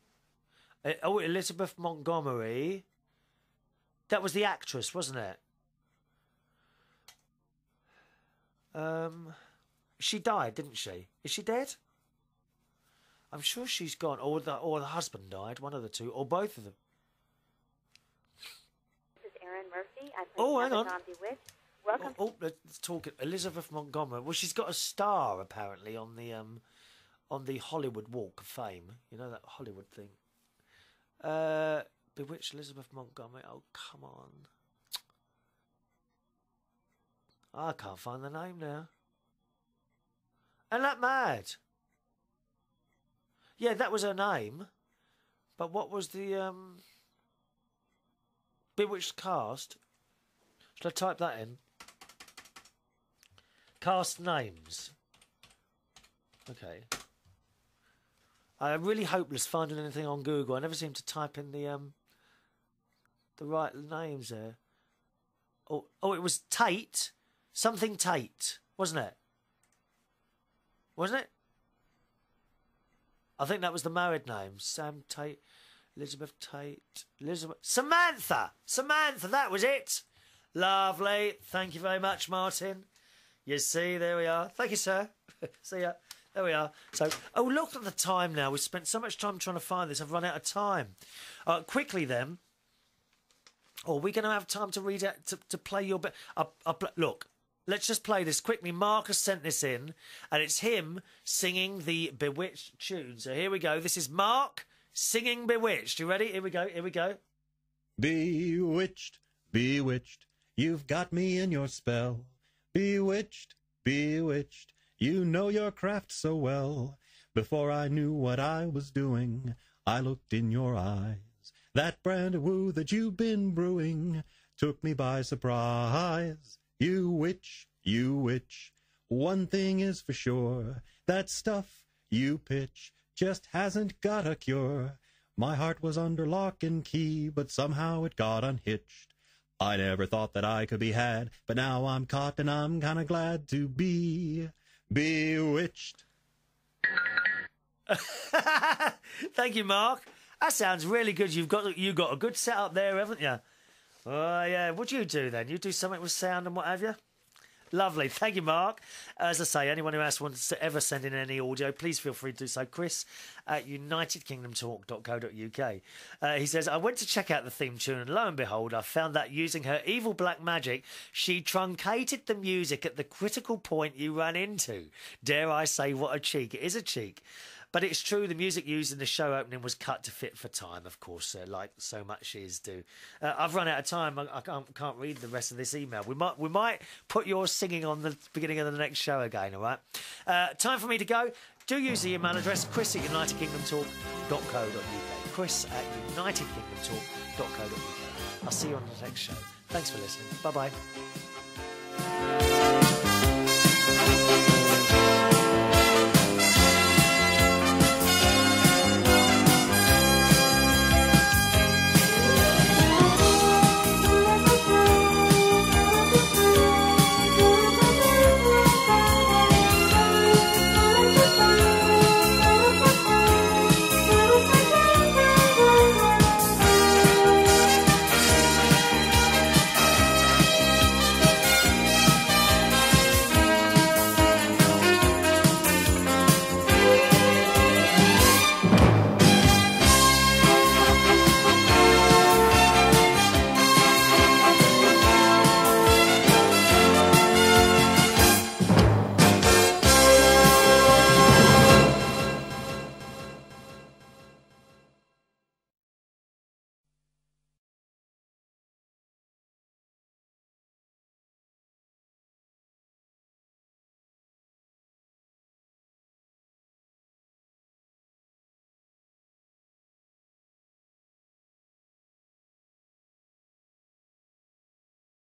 Oh, Elizabeth Montgomery. That was the actress, wasn't it? She died, didn't she? Is she dead? I'm sure she's gone. Or the husband died, one of the two, or both of them. This is Erin Murphy. I play hang on. Bewitched. Welcome. Let's talk. Elizabeth Montgomery. Well, she's got a star apparently on the Hollywood Walk of Fame. You know that Hollywood thing. Bewitched Elizabeth Montgomery. Oh, come on. I can't find the name now. Ain't that mad? Yeah, that was her name. But what was the Bewitched cast? Should I type that in? Cast names. Okay. I'm really hopeless finding anything on Google. I never seem to type in the right names there. Oh, it was Tate. Something Tate, wasn't it? Wasn't it? I think that was the married name. Sam Tate, Elizabeth Tate, Samantha! Samantha, that was it! Lovely. Thank you very much, Martin. You see, there we are. Thank you, sir. See ya. There we are. So, oh, look at the time now. We've spent so much time trying to find this. I've run out of time. Quickly then. Or are we going to have time to read it, to play your bit? Look, let's just play this quickly. Mark has sent this in, and it's him singing the Bewitched tune. So here we go. This is Mark singing Bewitched. You ready? Here we go. Here we go. Bewitched, bewitched, you've got me in your spell. Bewitched, bewitched, you know your craft so well. Before I knew what I was doing, I looked in your eyes. That brand of woo that you've been brewing took me by surprise. You witch, one thing is for sure, that stuff you pitch just hasn't got a cure. My heart was under lock and key, but somehow it got unhitched. I never thought that I could be had, but now I'm caught and I'm kinda glad to be bewitched. Thank you, Mark. That sounds really good. You got a good setup there, haven't you? Oh, yeah. What do you do then? You do something with sound and what have you? Lovely. Thank you, Mark. As I say, anyone who else wants to ever send in any audio, please feel free to do so. Chris at unitedkingdomtalk.co.uk. He says, I went to check out the theme tune and lo and behold, I found that using her evil black magic, she truncated the music at the critical point you ran into. Dare I say, what a cheek. It is a cheek. But it's true, the music used in the show opening was cut to fit for time, of course, like so much is do. I've run out of time. I can't read the rest of this email. We might put your singing on the beginning of the next show again, all right? Time for me to go. Do use the email address, Chris at unitedkingdomtalk.co.uk. Chris at unitedkingdomtalk.co.uk. I'll see you on the next show. Thanks for listening. Bye-bye.